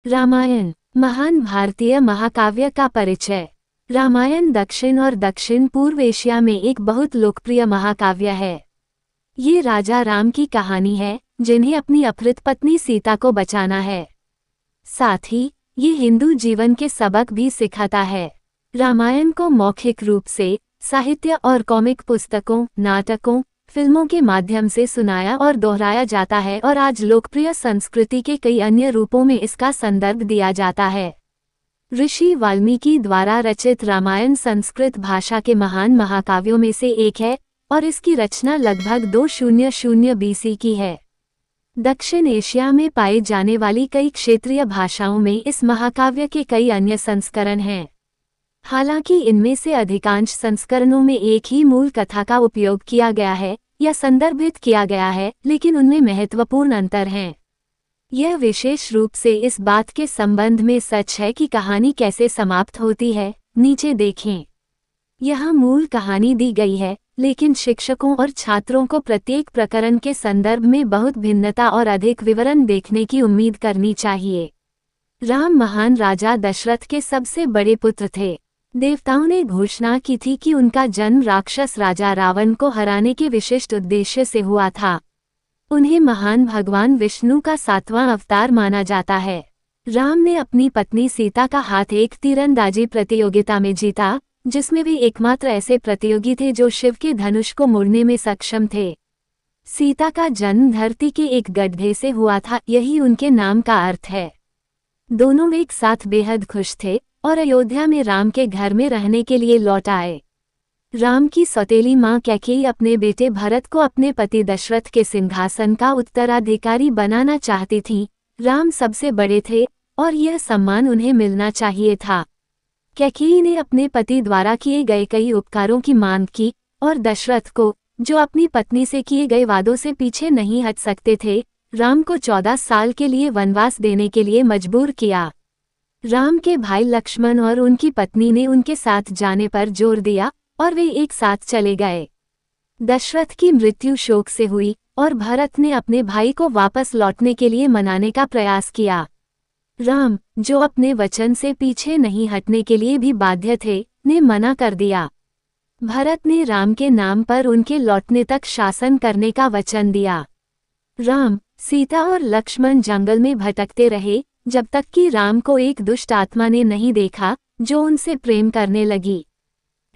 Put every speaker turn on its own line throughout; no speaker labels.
रामायण महान भारतीय महाकाव्य का परिचय। रामायण दक्षिण और दक्षिण पूर्व एशिया में एक बहुत लोकप्रिय महाकाव्य है। ये राजा राम की कहानी है जिन्हें अपनी अपहृत पत्नी सीता को बचाना है। साथ ही ये हिंदू जीवन के सबक भी सिखाता है। रामायण को मौखिक रूप से साहित्य और कॉमिक पुस्तकों, नाटकों, फिल्मों के माध्यम से सुनाया और दोहराया जाता है और आज लोकप्रिय संस्कृति के कई अन्य रूपों में इसका संदर्भ दिया जाता है। ऋषि वाल्मीकि द्वारा रचित रामायण संस्कृत भाषा के महान महाकाव्यों में से एक है और इसकी रचना लगभग 200 BC की है। दक्षिण एशिया में पाई जाने वाली कई क्षेत्रीय भाषाओं में इस महाकाव्य के कई अन्य संस्करण हैं। हालांकि इनमें से अधिकांश संस्करणों में एक ही मूल कथा का उपयोग किया गया है या संदर्भित किया गया है, लेकिन उनमें महत्वपूर्ण अंतर हैं। यह विशेष रूप से इस बात के संबंध में सच है कि कहानी कैसे समाप्त होती है। नीचे देखें। यहाँ मूल कहानी दी गई है, लेकिन शिक्षकों और छात्रों को प्रत्येक प्रकरण के संदर्भ में बहुत भिन्नता और अधिक विवरण देखने की उम्मीद करनी चाहिए। राम महान राजा दशरथ के सबसे बड़े पुत्र थे। देवताओं ने घोषणा की थी कि उनका जन्म राक्षस राजा रावण को हराने के विशिष्ट उद्देश्य से हुआ था। उन्हें महान भगवान विष्णु का 7वां अवतार माना जाता है। राम ने अपनी पत्नी सीता का हाथ एक तीरंदाजी प्रतियोगिता में जीता, जिसमें वे एकमात्र ऐसे प्रतियोगी थे जो शिव के धनुष को मोड़ने में सक्षम थे। सीता का जन्म धरती के एक गड्ढे से हुआ था, यही उनके नाम का अर्थ है। दोनों एक साथ बेहद खुश थे और अयोध्या में राम के घर में रहने के लिए लौट आए। राम की सौतेली मां कैकेयी अपने बेटे भरत को अपने पति दशरथ के सिंहासन का उत्तराधिकारी बनाना चाहती थीं। राम सबसे बड़े थे और यह सम्मान उन्हें मिलना चाहिए था। कैकेयी ने अपने पति द्वारा किए गए कई उपकारों की मांग की और दशरथ को, जो अपनी पत्नी से किए गए वादों से पीछे नहीं हट सकते थे, राम को 14 साल के लिए वनवास देने के लिए मजबूर किया। राम के भाई लक्ष्मण और उनकी पत्नी ने उनके साथ जाने पर जोर दिया और वे एक साथ चले गए। दशरथ की मृत्यु शोक से हुई और भरत ने अपने भाई को वापस लौटने के लिए मनाने का प्रयास किया। राम, जो अपने वचन से पीछे नहीं हटने के लिए भी बाध्य थे, ने मना कर दिया। भरत ने राम के नाम पर उनके लौटने तक शासन करने का वचन दिया। राम, सीता और लक्ष्मण जंगल में भटकते रहे जब तक कि राम को एक दुष्ट आत्मा ने नहीं देखा जो उनसे प्रेम करने लगी।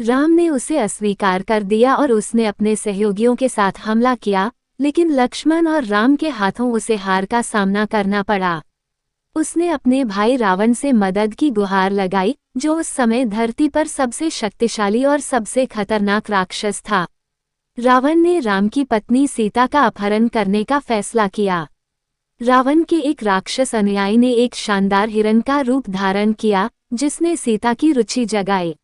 राम ने उसे अस्वीकार कर दिया और उसने अपने सहयोगियों के साथ हमला किया, लेकिन लक्ष्मण और राम के हाथों उसे हार का सामना करना पड़ा। उसने अपने भाई रावण से मदद की गुहार लगाई, जो उस समय धरती पर सबसे शक्तिशाली और सबसे खतरनाक राक्षस था। रावण ने राम की पत्नी सीता का अपहरण करने का फैसला किया। रावण के एक राक्षस अनुयायी ने एक शानदार हिरण का रूप धारण किया, जिसने सीता की रुचि जगाई।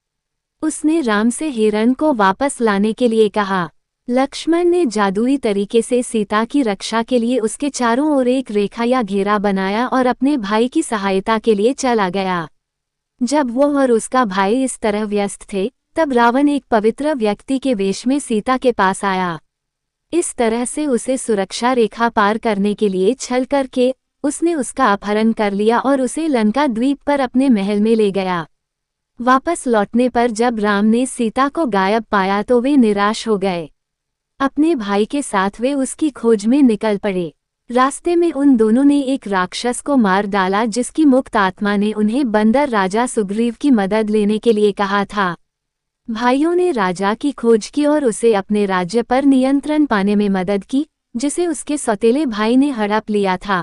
उसने राम से हिरण को वापस लाने के लिए कहा। लक्ष्मण ने जादुई तरीके से सीता की रक्षा के लिए उसके चारों ओर एक रेखा या घेरा बनाया और अपने भाई की सहायता के लिए चला गया। जब वो और उसका भाई इस तरह व्यस्त थे, तब रावण एक पवित्र व्यक्ति के वेश में सीता के पास आया। इस तरह से उसे सुरक्षा रेखा पार करने के लिए छल करके उसने उसका अपहरण कर लिया और उसे लंका द्वीप पर अपने महल में ले गया। वापस लौटने पर जब राम ने सीता को गायब पाया तो वे निराश हो गए। अपने भाई के साथ वे उसकी खोज में निकल पड़े। रास्ते में उन दोनों ने एक राक्षस को मार डाला, जिसकी मुक्त आत्मा ने उन्हें बंदर राजा सुग्रीव की मदद लेने के लिए कहा था। भाइयों ने राजा की खोज की और उसे अपने राज्य पर नियंत्रण पाने में मदद की, जिसे उसके सौतेले भाई ने हड़प लिया था।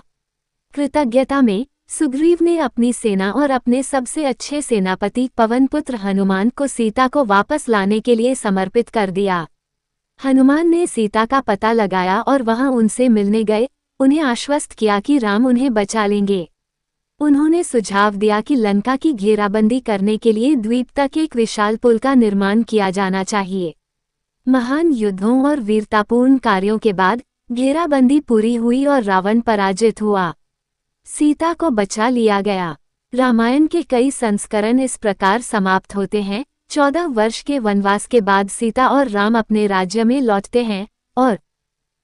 कृतज्ञता में सुग्रीव ने अपनी सेना और अपने सबसे अच्छे सेनापति पवनपुत्र हनुमान को सीता को वापस लाने के लिए समर्पित कर दिया। हनुमान ने सीता का पता लगाया और वहां उनसे मिलने गए, उन्हें आश्वस्त किया कि राम उन्हें बचा लेंगे। उन्होंने सुझाव दिया कि लंका की घेराबंदी करने के लिए द्वीप तक एक विशाल पुल का निर्माण किया जाना चाहिए। महान युद्धों और वीरतापूर्ण कार्यों के बाद घेराबंदी पूरी हुई और रावण पराजित हुआ। सीता को बचा लिया गया। रामायण के कई संस्करण इस प्रकार समाप्त होते हैं। 14 वर्ष के वनवास के बाद सीता और राम अपने राज्य में लौटते हैं और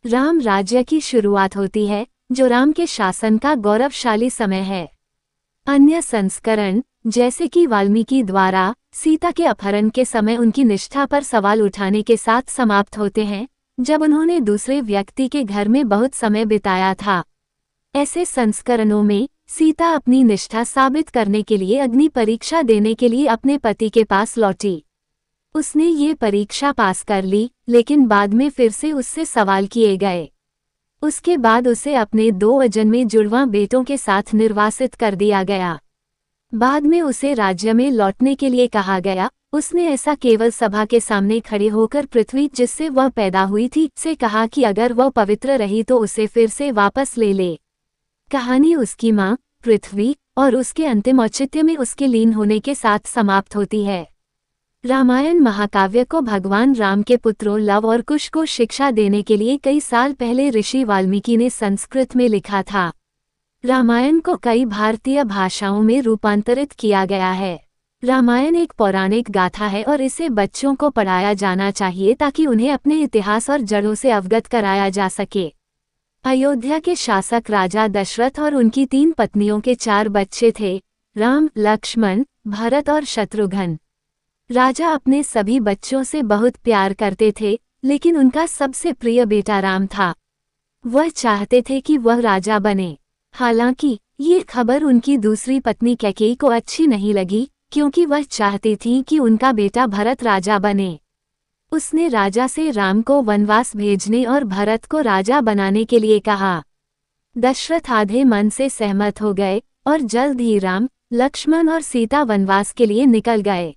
राम राज्य की शुरुआत होती है, जो राम के शासन का गौरवशाली समय है। अन्य संस्करण, जैसे कि वाल्मीकि द्वारा सीता के अपहरण के समय उनकी निष्ठा पर सवाल उठाने के साथ समाप्त होते हैं, जब उन्होंने दूसरे व्यक्ति के घर में बहुत समय बिताया था। ऐसे संस्करणों में सीता अपनी निष्ठा साबित करने के लिए अग्नि परीक्षा देने के लिए अपने पति के पास लौटी। उसने ये परीक्षा पास कर ली, लेकिन बाद में फिर से उससे सवाल किए गए। उसके बाद उसे अपने 2 अजन्मे जुड़वां बेटों के साथ निर्वासित कर दिया गया। बाद में उसे राज्य में लौटने के लिए कहा गया। उसने ऐसा केवल सभा के सामने खड़े होकर पृथ्वी जिससे वह पैदा हुई थी से कहा कि अगर वह पवित्र रही तो उसे फिर से वापस ले ले। कहानी उसकी माँ पृथ्वी और उसके अंतिम औचित्य में उसके लीन होने के साथ समाप्त होती है। रामायण महाकाव्य को भगवान राम के पुत्रों लव और कुश को शिक्षा देने के लिए कई साल पहले ऋषि वाल्मीकि ने संस्कृत में लिखा था। रामायण को कई भारतीय भाषाओं में रूपांतरित किया गया है। रामायण एक पौराणिक गाथा है और इसे बच्चों को पढ़ाया जाना चाहिए ताकि उन्हें अपने इतिहास और जड़ों से अवगत कराया जा सके। अयोध्या के शासक राजा दशरथ और उनकी 3 पत्नियों के 4 बच्चे थे, राम, लक्ष्मण, भरत और शत्रुघ्न। राजा अपने सभी बच्चों से बहुत प्यार करते थे, लेकिन उनका सबसे प्रिय बेटा राम था। वह चाहते थे कि वह राजा बने। हालांकि ये खबर उनकी दूसरी पत्नी कैकेयी को अच्छी नहीं लगी, क्योंकि वह चाहती थी कि उनका बेटा भरत राजा बने। उसने राजा से राम को वनवास भेजने और भरत को राजा बनाने के लिए कहा। दशरथ आधे मन से सहमत हो गए और जल्द ही राम, लक्ष्मण और सीता वनवास के लिए निकल गए।